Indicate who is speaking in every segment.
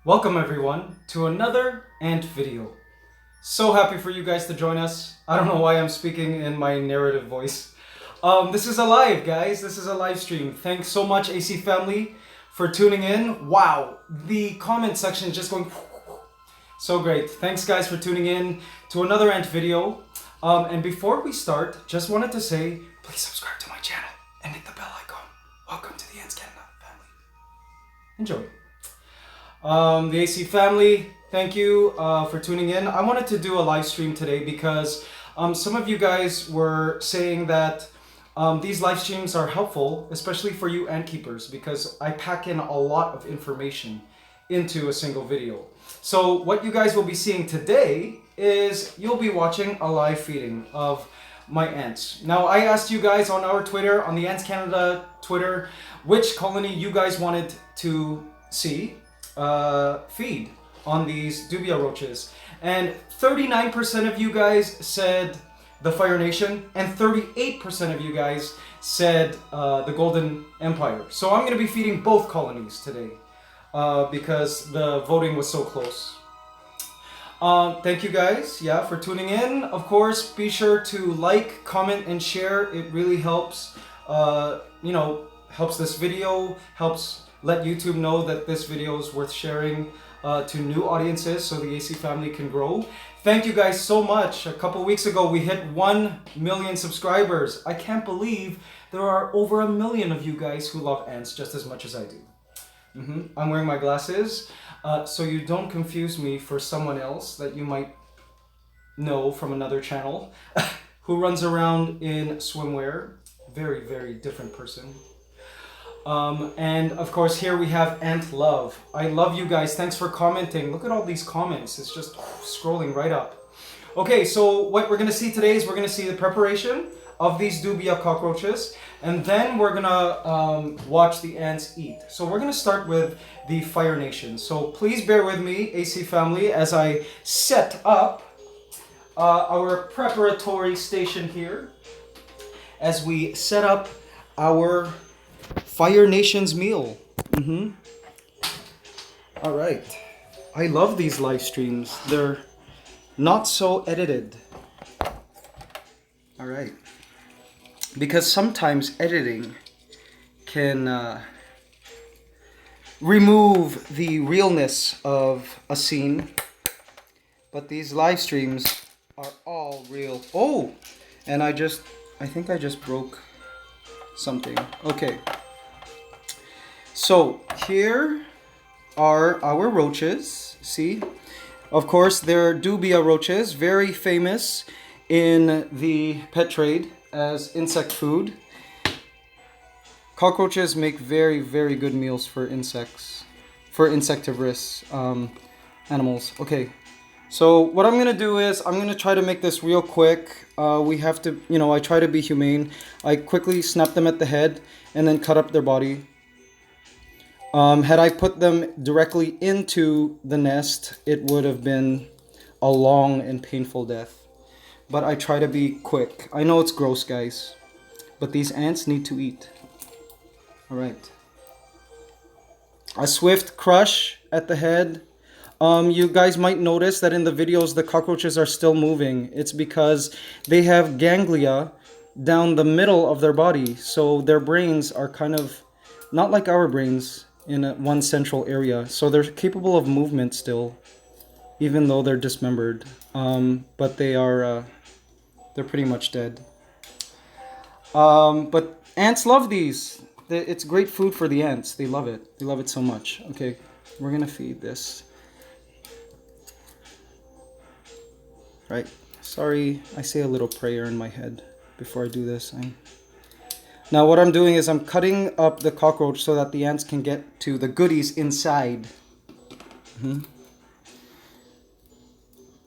Speaker 1: Welcome everyone to another ant video. So happy for you guys to join us. I don't know why I'm speaking in my narrative voice. This is a live, guys. This is a live stream. Thanks so much, AC family, for tuning in. Wow, the comment section is just going so great. Thanks guys for tuning in to another ant video. And before we start, just wanted to say, please subscribe to my channel and hit the bell icon. Welcome to the AntsCanada family. Enjoy. The AC family, thank you for tuning in. I wanted to do a live stream today because some of you guys were saying that these live streams are helpful, especially for you ant keepers, because I pack in a lot of information into a single video. So what you guys will be seeing today is you'll be watching a live feeding of my ants. Now, I asked you guys on our Twitter, on the AntsCanada Twitter, which colony you guys wanted to see feed on these Dubia roaches, and 39% of you guys said the Fire Nation, and 38% of you guys said the Golden Empire. So I'm going to be feeding both colonies today because the voting was so close. Thank you guys, for tuning in. Of course, be sure to like, comment, and share. It really helps, helps this video, helps let YouTube know that this video is worth sharing to new audiences so the AC family can grow. Thank you guys so much. A couple weeks ago, we hit 1 million subscribers. I can't believe there are over 1 million of you guys who love ants just as much as I do. I'm wearing my glasses, so you don't confuse me for someone else that you might know from another channel who runs around in swimwear. Very, very different person. And of course, here we have Ant Love. I love you guys. Thanks for commenting. Look at all these comments. It's just scrolling right up. Okay, so what we're going to see today is we're going to see the preparation of these Dubia cockroaches, and then we're going to watch the ants eat. So we're going to start with the Fire Nation. So please bear with me, AC family, as I set up our preparatory station here, as we set up our Fire Nation's meal. All right. I love these live streams. They're not so edited. All right. Because sometimes editing can remove the realness of a scene, but these live streams are all real. Oh, and I think I just broke something. Okay. So here are our roaches. See, of course, they're Dubia roaches, very famous in the pet trade as insect food. Cockroaches make very, very good meals for insects, for insectivorous animals. Okay, so what I'm gonna do is I'm gonna try to make this real quick. We have to, I try to be humane. I quickly snap them at the head and then cut up their body. Had I put them directly into the nest, it would have been a long and painful death. But I try to be quick. I know it's gross, guys, but these ants need to eat. All right. A swift crush at the head. You guys might notice that in the videos, the cockroaches are still moving. It's because they have ganglia down the middle of their body. So their brains are kind of not like our brains in one central area, so they're capable of movement still, even though they're dismembered. But they're pretty much dead. But ants love these. It's great food for the ants. They love it. They love it so much. Okay, we're gonna feed this. Right. Sorry, I say a little prayer in my head before I do this. Now what I'm doing is I'm cutting up the cockroach so that the ants can get to the goodies inside.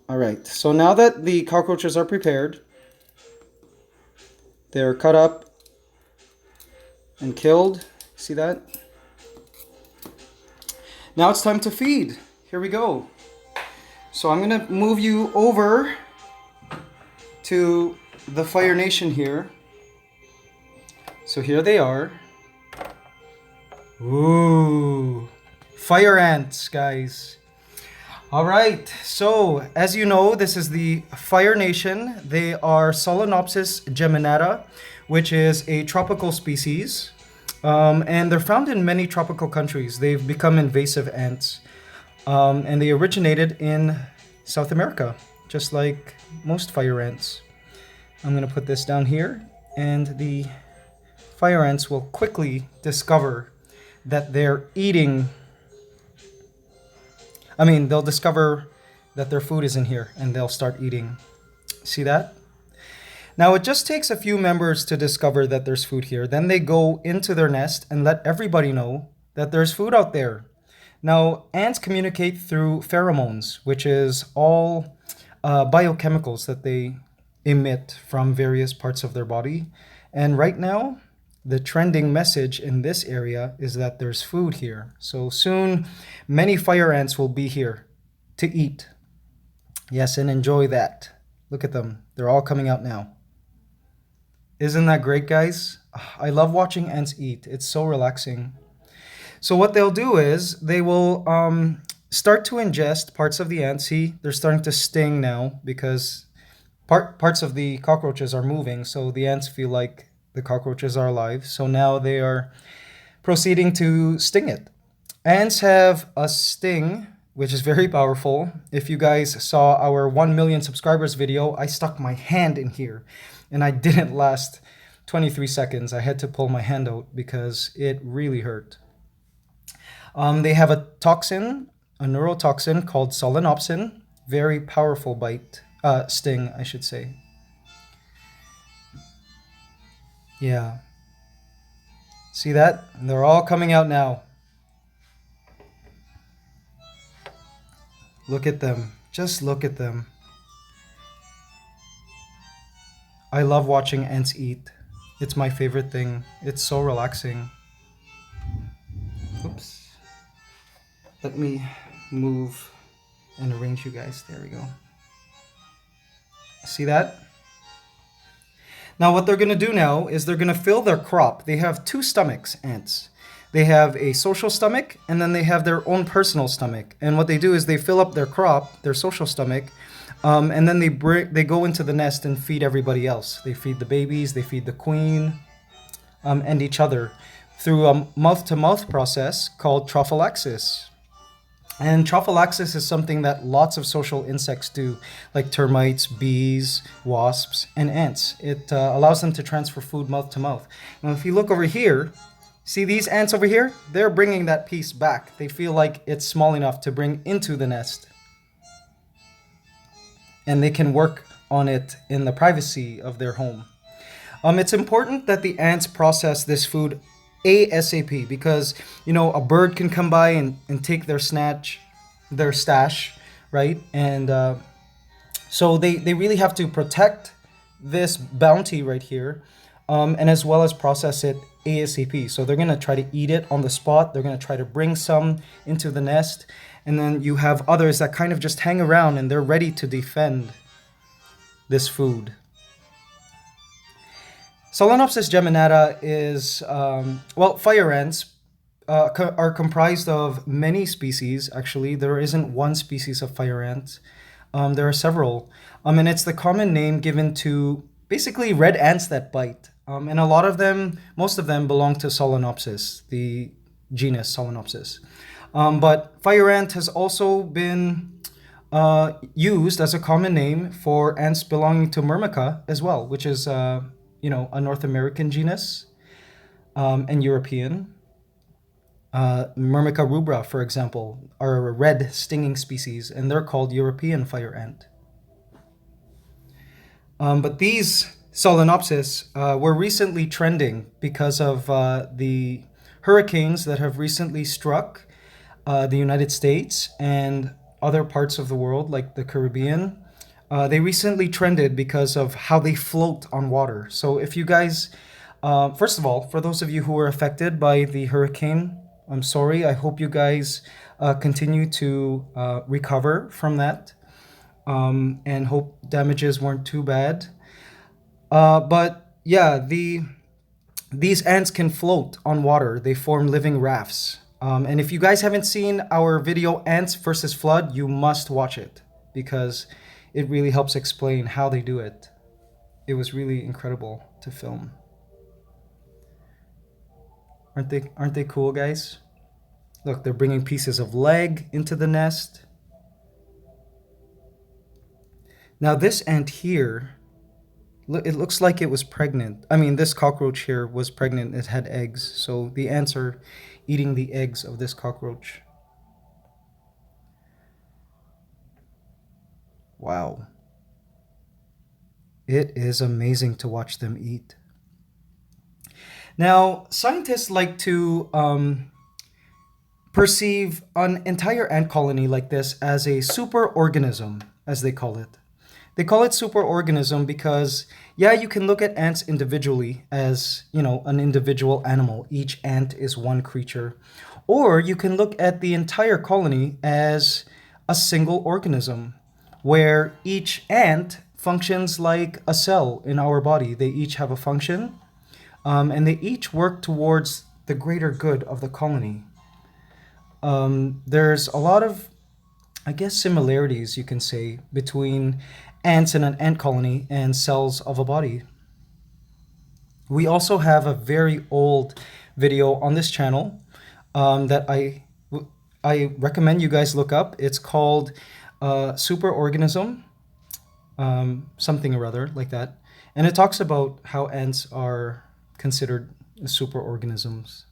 Speaker 1: All right, so now that the cockroaches are prepared, they're cut up and killed. See that? Now it's time to feed. Here we go. So I'm gonna move you over to the Fire Nation here. So here they are. Ooh, Fire ants, guys. All right, so as you know, this is the Fire Nation. They are Solenopsis geminata, which is a tropical species. And they're found in many tropical countries. They've become invasive ants. And they originated in South America, just like most fire ants. I'm going to put this down here, and the fire ants will quickly discover that they're eating. They'll discover that their food is in here, and they'll start eating. See that? Now, it just takes a few members to discover that there's food here. Then they go into their nest and let everybody know that there's food out there. Now, ants communicate through pheromones, which is all biochemicals that they emit from various parts of their body. And right now, the trending message in this area is that there's food here. So soon, many fire ants will be here to eat. Yes, and enjoy that. Look at them. They're all coming out now. Isn't that great, guys? I love watching ants eat. It's so relaxing. So what they'll do is they will start to ingest parts of the ant. See, they're starting to sting now because parts of the cockroaches are moving. So the ants feel like the cockroaches are alive. So now they are proceeding to sting it. Ants have a sting, which is very powerful. If you guys saw our 1 million subscribers video, I stuck my hand in here and I didn't last 23 seconds. I had to pull my hand out because it really hurt. They have a toxin, a neurotoxin called solenopsin. Very powerful sting, I should say. Yeah. See that? They're all coming out now. Look at them. Just look at them. I love watching ants eat. It's my favorite thing. It's so relaxing. Oops. Let me move and arrange you guys. There we go. See that? Now what they're going to do now is they're going to fill their crop. They have two stomachs, ants. They have a social stomach, and then they have their own personal stomach. And what they do is they fill up their crop, their social stomach, and then they go into the nest and feed everybody else. They feed the babies, they feed the queen, and each other through a mouth-to-mouth process called trophallaxis. And trophallaxis is something that lots of social insects do, like termites, bees, wasps, and ants. It allows them to transfer food mouth to mouth. Now, if you look over here, see these ants over here? They're bringing that piece back. They feel like it's small enough to bring into the nest. And they can work on it in the privacy of their home. It's important that the ants process this food ASAP because, a bird can come by and take their stash, right? And so they really have to protect this bounty right here, and as well as process it ASAP. So they're going to try to eat it on the spot. They're going to try to bring some into the nest. And then you have others that kind of just hang around and they're ready to defend this food. Solenopsis geminata is, fire ants are comprised of many species, actually. There isn't one species of fire ant. There are several. And it's the common name given to basically red ants that bite. And most of them belong to Solenopsis, the genus Solenopsis. But fire ant has also been used as a common name for ants belonging to Myrmica as well, which is a North American genus, and European. Myrmica rubra, for example, are a red stinging species, and they're called European fire ant. But these Solenopsis were recently trending because of the hurricanes that have recently struck the United States and other parts of the world, like the Caribbean. They recently trended because of how they float on water. So if you guys, first of all, for those of you who were affected by the hurricane, I'm sorry. I hope you guys continue to recover from that, and hope damages weren't too bad. But yeah, these ants can float on water. They form living rafts. And if you guys haven't seen our video Ants versus Flood, you must watch it because it really helps explain how they do it. It was really incredible to film. Aren't they cool, guys? Look, they're bringing pieces of leg into the nest. Now this ant here, it looks like it was pregnant. I mean, this cockroach here was pregnant. It had eggs. So the ants are eating the eggs of this cockroach. Wow. It is amazing to watch them eat. Now, scientists like to perceive an entire ant colony like this as a superorganism, as they call it. They call it superorganism because, yeah, you can look at ants individually as, you know, an individual animal. Each ant is one creature. Or you can look at the entire colony as a single organism, where each ant functions like a cell in our body. They each have a function, and they each work towards the greater good of the colony. There's a lot of, I guess, similarities, you can say, between ants in an ant colony and cells of a body. We also have a very old video on this channel that I recommend you guys look up. It's called Superorganism, something or other like that. And it talks about how ants are considered superorganisms.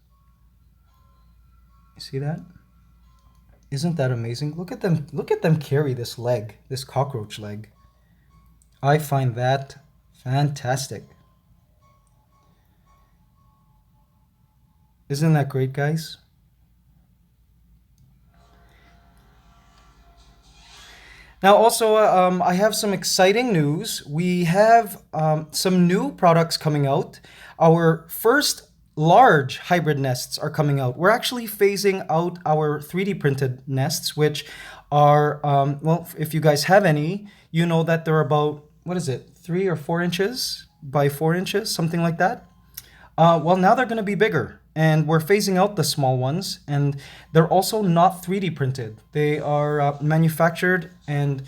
Speaker 1: You see that? Isn't that amazing? Look at them carry this leg, this cockroach leg. I find that fantastic. Isn't that great, guys? Now also, I have some exciting news. We have some new products coming out. Our first large hybrid nests are coming out. We're actually phasing out our 3D printed nests, which are, well, if you guys have any, you know that they're about, what is it, 3 or 4 inches by 4 inches, something like that. Well, now they're going to be bigger, and we're phasing out the small ones, and they're also not 3D printed. They are manufactured, and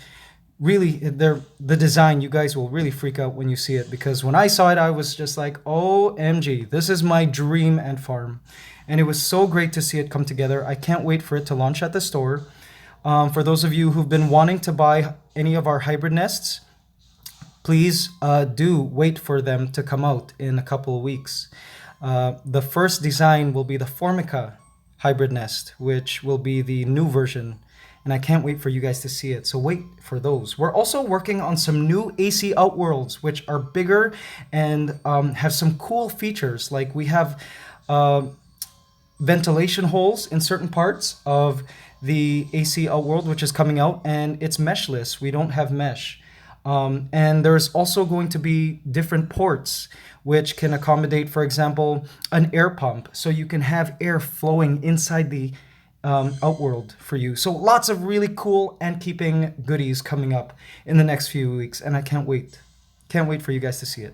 Speaker 1: really, the design, you guys will really freak out when you see it, because when I saw it, I was just like, OMG, this is my dream ant farm. And it was so great to see it come together. I can't wait for it to launch at the store. For those of you who've been wanting to buy any of our hybrid nests, please do wait for them to come out in a couple of weeks. The first design will be the Formica hybrid nest, which will be the new version. And I can't wait for you guys to see it. So wait for those. We're also working on some new AC outworlds, which are bigger and have some cool features. Like we have ventilation holes in certain parts of the AC outworld, which is coming out, and it's meshless. We don't have mesh. And there's also going to be different ports which can accommodate, for example, an air pump. So you can have air flowing inside the outworld for you. So lots of really cool ant keeping goodies coming up in the next few weeks, and I can't wait. Can't wait for you guys to see it.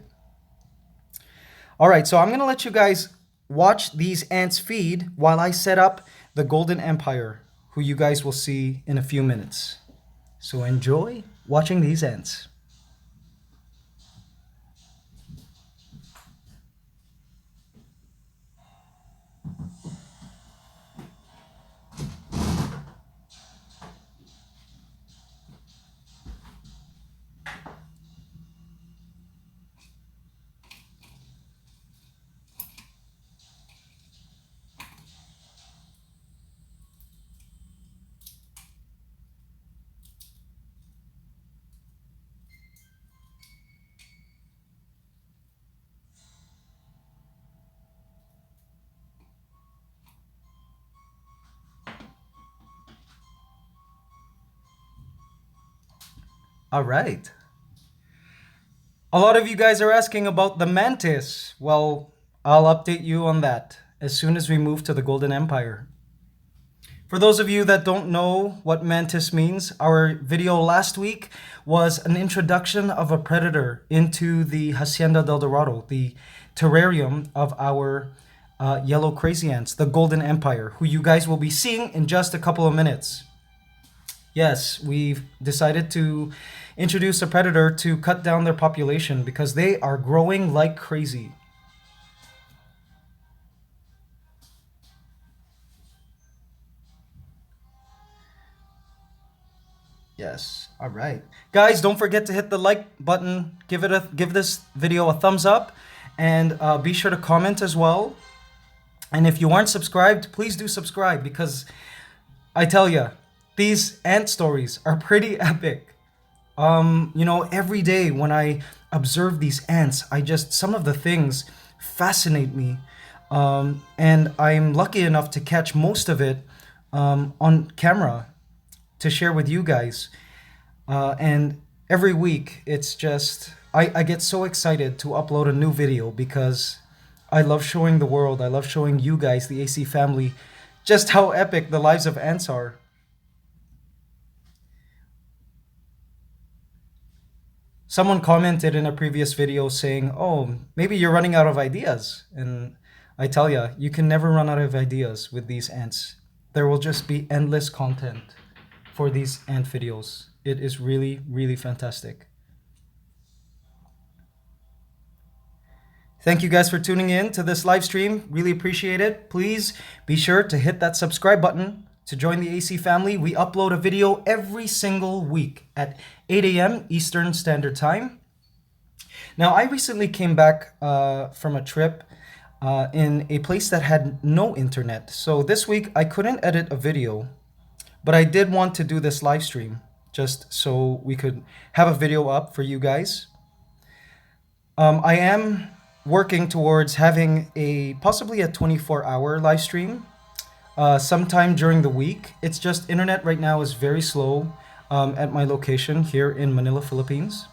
Speaker 1: All right, so I'm gonna let you guys watch these ants feed while I set up the Golden Empire, who you guys will see in a few minutes. So enjoy watching these ants. All right. A lot of you guys are asking about the Mantis. Well, I'll update you on that as soon as we move to the Golden Empire. For those of you that don't know what Mantis means, our video last week was an introduction of a predator into the Hacienda Del Dorado, the terrarium of our yellow crazy ants, the Golden Empire, who you guys will be seeing in just a couple of minutes. Yes, we've decided to introduce a predator to cut down their population because they are growing like crazy. Yes. All right. Guys, don't forget to hit the like button. Give this video a thumbs up, and be sure to comment as well. And if you aren't subscribed, please do subscribe, because I tell you, these ant stories are pretty epic. You know, every day when I observe these ants, some of the things fascinate me. And I'm lucky enough to catch most of it on camera to share with you guys. And every week, it's just, I get so excited to upload a new video because I love showing the world, I love showing you guys, the AC family, just how epic the lives of ants are. Someone commented in a previous video saying, oh, maybe you're running out of ideas. And I tell you, you can never run out of ideas with these ants. There will just be endless content for these ant videos. It is really, really fantastic. Thank you guys for tuning in to this live stream. Really appreciate it. Please be sure to hit that subscribe button to join the AC family. We upload a video every single week at 8 a.m. Eastern Standard Time. Now, I recently came back from a trip in a place that had no internet. So this week I couldn't edit a video, but I did want to do this live stream just so we could have a video up for you guys. I am working towards having possibly a 24-hour live stream sometime during the week. It's just internet right now is very slow at my location here in Manila, Philippines.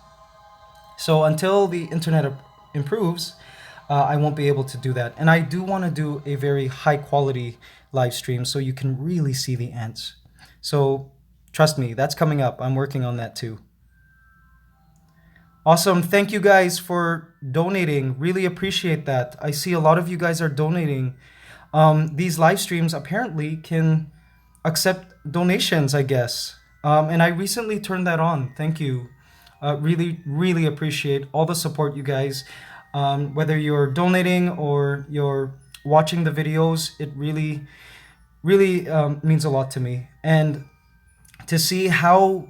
Speaker 1: So until the internet improves, I won't be able to do that. And I do want to do a very high quality live stream so you can really see the ants. So trust me, that's coming up. I'm working on that too. Awesome. Thank you guys for donating. Really appreciate that. I see a lot of you guys are donating. These live streams apparently can accept donations, I guess. And I recently turned that on. Thank you. Really, really appreciate all the support, you guys. Whether you're donating or you're watching the videos, it really, really means a lot to me. And to see how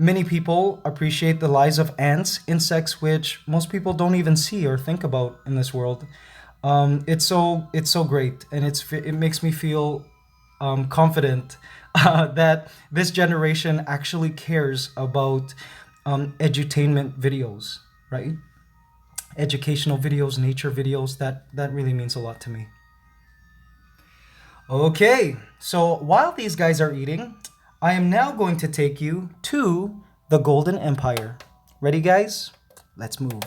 Speaker 1: many people appreciate the lives of ants, insects, which most people don't even see or think about in this world. It's so great, and it makes me feel confident that this generation actually cares about edutainment videos, right? Educational videos, nature videos. That really means a lot to me. Okay, so while these guys are eating, I am now going to take you to the Golden Empire. Ready, guys? Let's move.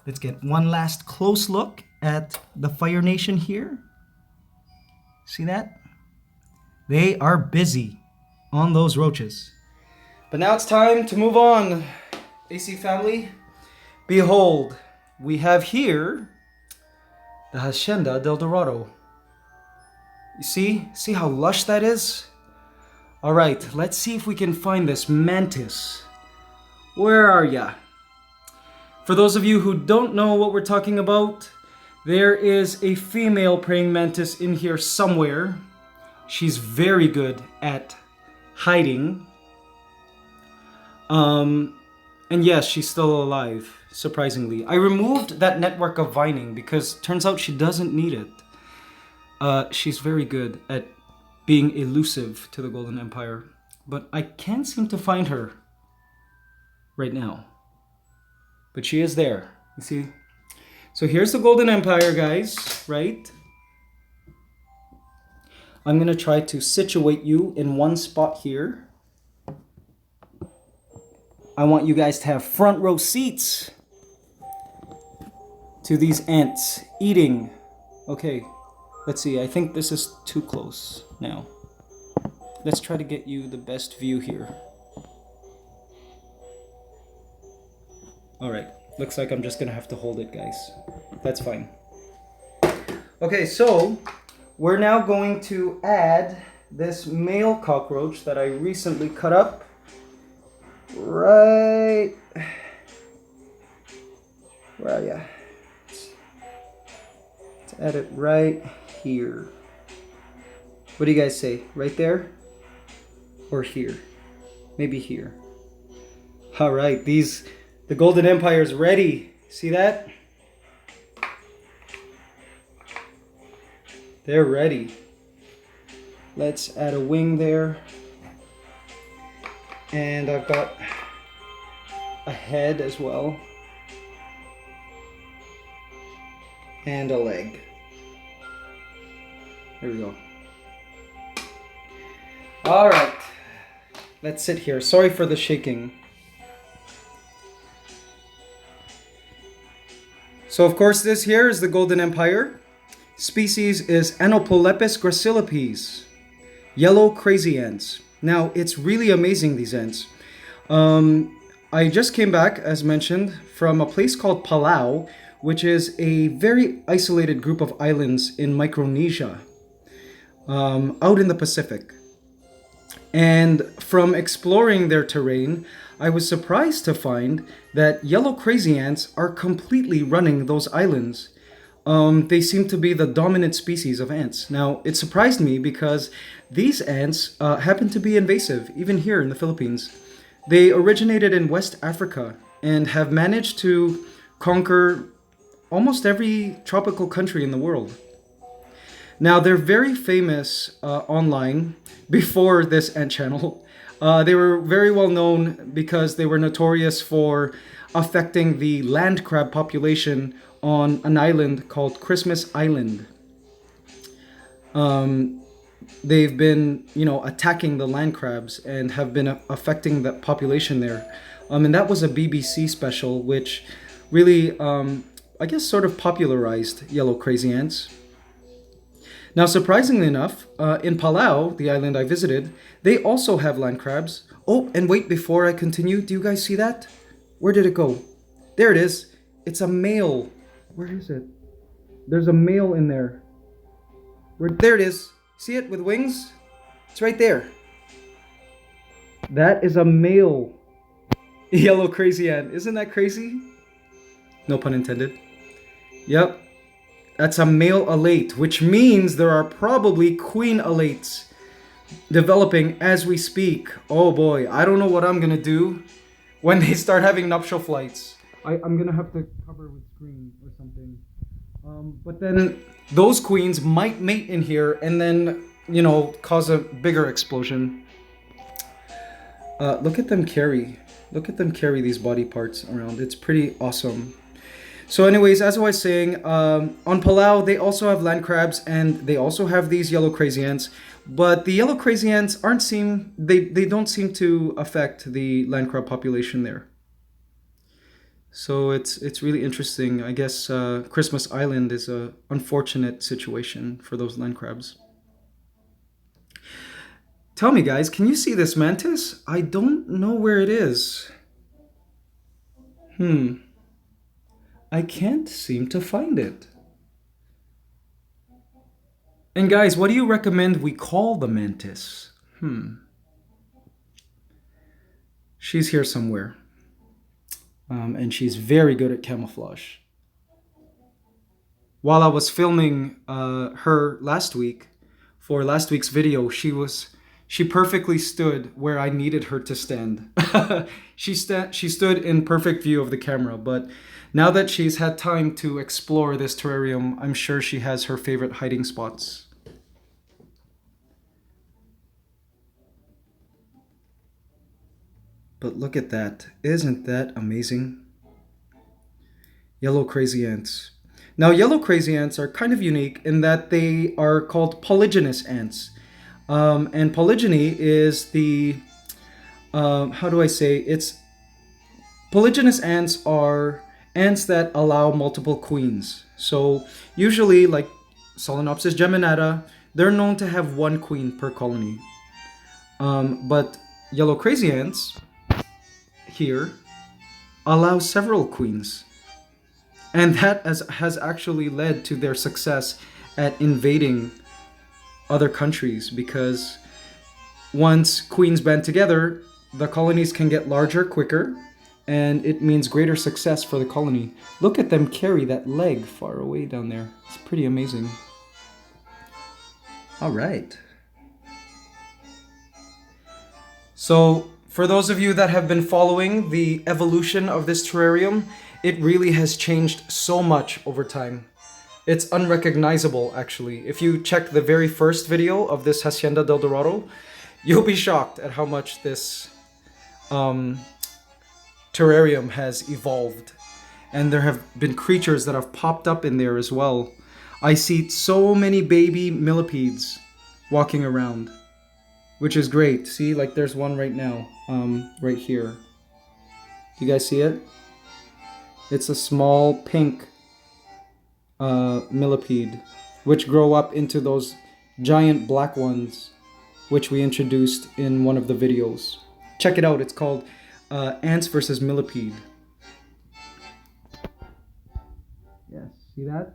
Speaker 1: Let's get one last close look at the Fire Nation here. See that? They are busy on those roaches. But now it's time to move on, AC family. Behold, we have here the Hacienda Del Dorado. You see how lush that is? All right, let's see if we can find this Mantis. Where are ya? For those of you who don't know what we're talking about, there is a female praying mantis in here somewhere. She's very good at hiding. And yes, she's still alive, surprisingly. I removed that network of vining because turns out she doesn't need it. She's very good at being elusive to the Golden Empire, but I can't seem to find her right now. But she is there, you see? So here's the Golden Empire, guys, right? I'm gonna try to situate you in one spot here. I want you guys to have front row seats to these ants eating. Okay, let's see, I think this is too close now. Let's try to get you the best view here. All right, looks like I'm just gonna have to hold it, guys. That's fine. Okay, so we're now going to add this male cockroach that I recently cut up right... Where are ya? Let's add it right here. What do you guys say? Right there? Or here? Maybe here. Alright, the Golden Empire's ready. See that? They're ready. Let's add a wing there. And I've got a head as well. And a leg. There we go. Alright. Let's sit here. Sorry for the shaking. So of course this here is the Golden Empire. Species is Anoplolepis gracilipes. Yellow crazy ants. Now it's really amazing, these ants. I just came back, as mentioned, from a place called Palau, which is a very isolated group of islands in Micronesia, out in the Pacific. And from exploring their terrain, I was surprised to find that yellow crazy ants are completely running those islands. They seem to be the dominant species of ants. Now, it surprised me because these ants happen to be invasive, even here in the Philippines. They originated in West Africa and have managed to conquer almost every tropical country in the world. Now, they're very famous online before this ant channel. They were very well known because they were notorious for affecting the land crab population on an island called Christmas Island. They've been, attacking the land crabs and have been affecting the population there. And that was a BBC special, which really, I guess, sort of popularized yellow crazy ants. Now, surprisingly enough, in Palau, the island I visited, they also have land crabs. Oh, and wait, before I continue, do you guys see that? Where did it go? There it is. It's a male. Where is it? There's a male in there. There it is. See it with wings? It's right there. That is a male yellow crazy ant. Isn't that crazy? No pun intended. Yep. That's a male alate, which means there are probably queen alates developing as we speak. Oh boy, I don't know what I'm gonna do when they start having nuptial flights. I'm gonna have to cover with screen or something. But then those queens might mate in here and then, cause a bigger explosion. Look at them carry. Look at them carry these body parts around. It's pretty awesome. So anyways, as I was saying, on Palau, they also have land crabs and they also have these yellow crazy ants. But the yellow crazy ants they don't seem to affect the land crab population there. So it's really interesting. I guess Christmas Island is a unfortunate situation for those land crabs. Tell me, guys, can you see this mantis? I don't know where it is. I can't seem to find it. And guys, what do you recommend we call the mantis? She's here somewhere. And she's very good at camouflage. While I was filming her last week, for last week's video, she perfectly stood where I needed her to stand. She stood in perfect view of the camera, but now that she's had time to explore this terrarium, I'm sure she has her favorite hiding spots. But look at that. Isn't that amazing? Yellow crazy ants. Now, yellow crazy ants are kind of unique in that they are called polygynous ants. And polygyny is the, polygynous ants are ants that allow multiple queens. So usually, like Solenopsis geminata, they're known to have one queen per colony. But yellow crazy ants here allow several queens. And that has actually led to their success at invading other countries, because once queens band together, the colonies can get larger quicker, and it means greater success for the colony. Look at them carry that leg far away down there. It's pretty amazing. All right. So, for those of you that have been following the evolution of this terrarium, it really has changed so much over time. It's unrecognizable, actually. If you check the very first video of this Hacienda Del Dorado, you'll be shocked at how much this terrarium has evolved. And there have been creatures that have popped up in there as well. I see so many baby millipedes walking around, which is great. See, like there's one right now, right here. Do you guys see it? It's a small pink millipede, which grow up into those giant black ones, which we introduced in one of the videos. Check it out. It's called Ants versus Millipede. Yes, see that?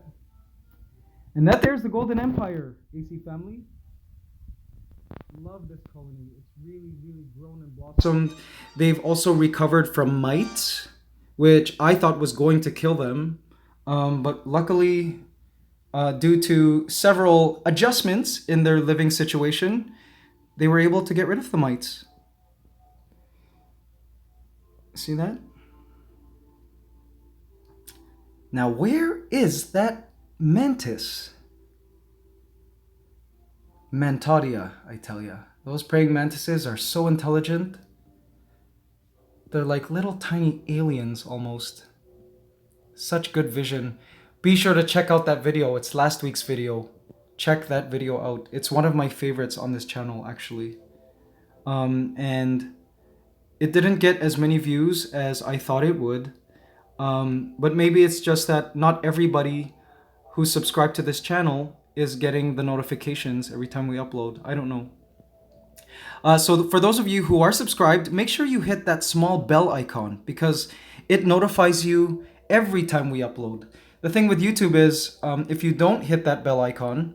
Speaker 1: And that there's the Golden Empire, AC family. Love this colony. It's really, really grown and blossomed. They've also recovered from mites, which I thought was going to kill them. But luckily, due to several adjustments in their living situation, they were able to get rid of the mites. See that? Now, where is that Mantis? Mantadia, I tell ya. Those praying mantises are so intelligent. They're like little tiny aliens almost. Such good vision. Be sure to check out that video. It's last week's video. Check that video out. It's one of my favorites on this channel, actually. And it didn't get as many views as I thought it would. But maybe it's just that not everybody who's subscribed to this channel is getting the notifications every time we upload. I don't know. So for those of you who are subscribed, make sure you hit that small bell icon, because it notifies you every time we upload. The thing with YouTube is, if you don't hit that bell icon,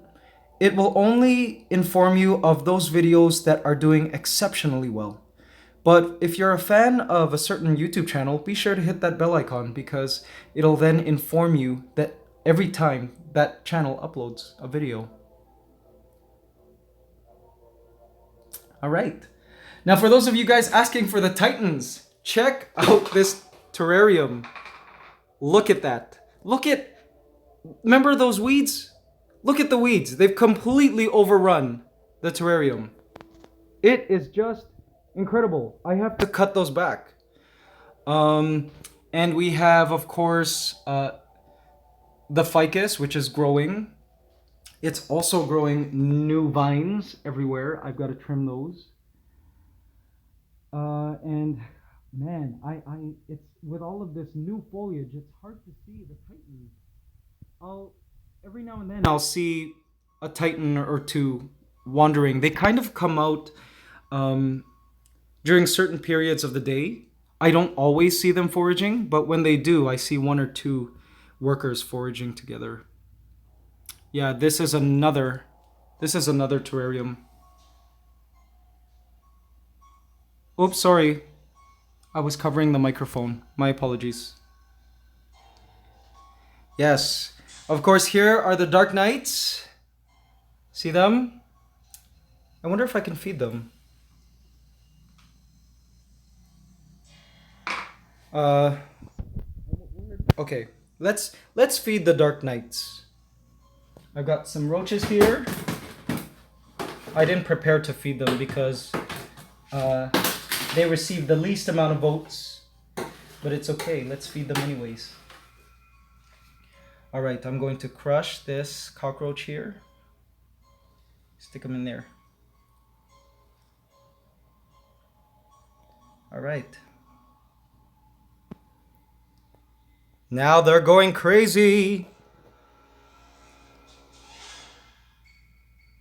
Speaker 1: it will only inform you of those videos that are doing exceptionally well. But if you're a fan of a certain YouTube channel, be sure to hit that bell icon, because it'll then inform you that every time that channel uploads a video. All right. Now, for those of you guys asking for the Titans, check out this terrarium. Look at that. Remember those weeds? Look at the weeds. They've completely overrun the terrarium. It is just incredible. I have to cut those back. And we have, of course, the ficus, which is growing. It's also growing new vines everywhere. I've got to trim those. And man, it's with all of this new foliage, it's hard to see the Titans. Every now and then I'll see a Titan or two wandering. They kind of come out during certain periods of the day. I don't always see them foraging, but when they do, I see one or two workers foraging together. Yeah, this is another terrarium. Oops, sorry. I was covering the microphone. My apologies. Yes, of course, here are the Dark Knights. See them? I wonder if I can feed them. Okay, let's feed the Dark Knights. I've got some roaches here. I didn't prepare to feed them because they received the least amount of votes, but it's okay. Let's feed them anyways. All right, I'm going to crush this cockroach here. Stick them in there. All right. Now they're going crazy.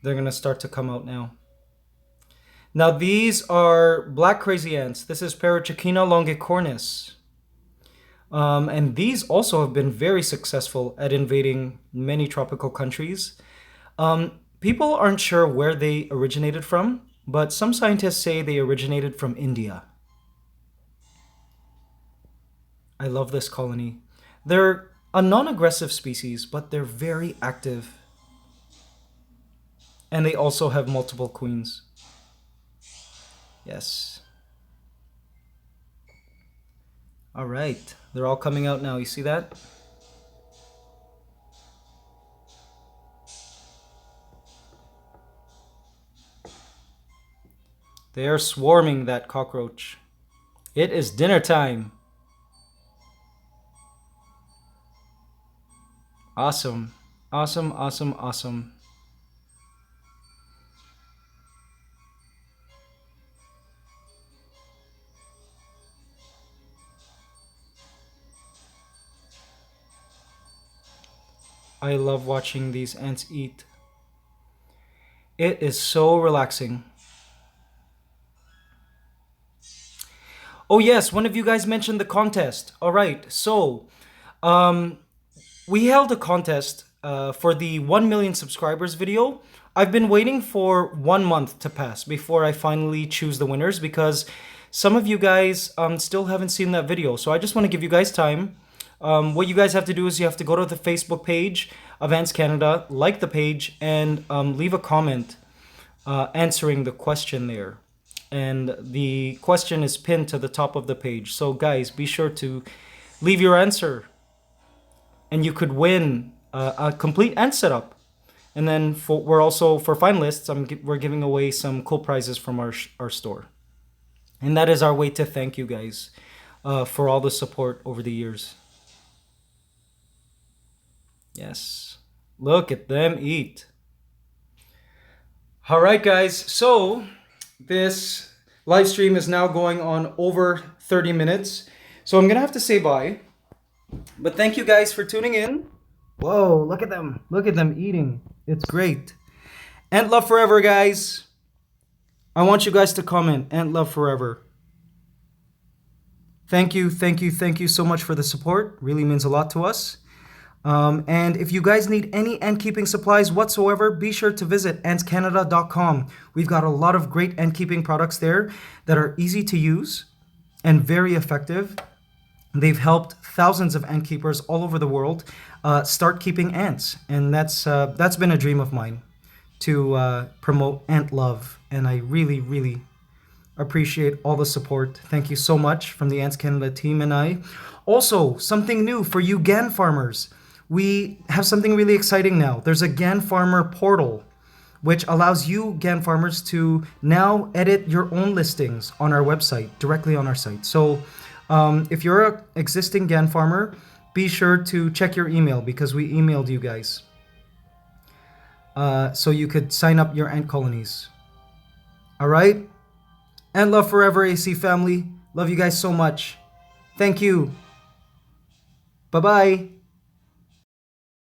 Speaker 1: They're gonna start to come out now. Now these are black crazy ants. This is Paratrechina longicornis. And these also have been very successful at invading many tropical countries. People aren't sure where they originated from, but some scientists say they originated from India. I love this colony. They're a non-aggressive species, but they're very active. And they also have multiple queens. Yes. All right. They're all coming out now. You see that? They are swarming that cockroach. It is dinner time. Awesome. Awesome, awesome, awesome. I love watching these ants eat. It is so relaxing. Oh yes, one of you guys mentioned the contest. All right, so we held a contest for the 1 million subscribers video. I've been waiting for 1 month to pass before I finally choose the winners because some of you guys still haven't seen that video. So I just want to give you guys time. What you guys have to do is you have to go to the Facebook page of AntsCanada, like the page, and leave a comment answering the question there. And the question is pinned to the top of the page. So guys, be sure to leave your answer. And you could win a complete ant setup. And then we're also, for finalists, we're giving away some cool prizes from our store. And that is our way to thank you guys for all the support over the years. Yes. Look at them eat. All right, guys. So this live stream is now going on over 30 minutes. So I'm going to have to say bye. But thank you guys for tuning in. Whoa, look at them. Look at them eating. It's great. Ant love forever, guys. I want you guys to comment. Ant love forever. Thank you, thank you, thank you so much for the support. Really means a lot to us. And if you guys need any ant keeping supplies whatsoever, be sure to visit AntsCanada.com. We've got a lot of great ant keeping products there that are easy to use and very effective. They've helped thousands of ant keepers all over the world start keeping ants. And that's been a dream of mine, to promote ant love. And I really, really appreciate all the support. Thank you so much from the AntsCanada team and I. Also, something new for you GAN farmers. We have something really exciting now. There's a GAN farmer portal, which allows you GAN farmers to now edit your own listings on our website, directly on our site. So if you're an existing GAN farmer, be sure to check your email because we emailed you guys. So you could sign up your ant colonies. All right? Ant love forever, AC family. Love you guys so much. Thank you. Bye-bye.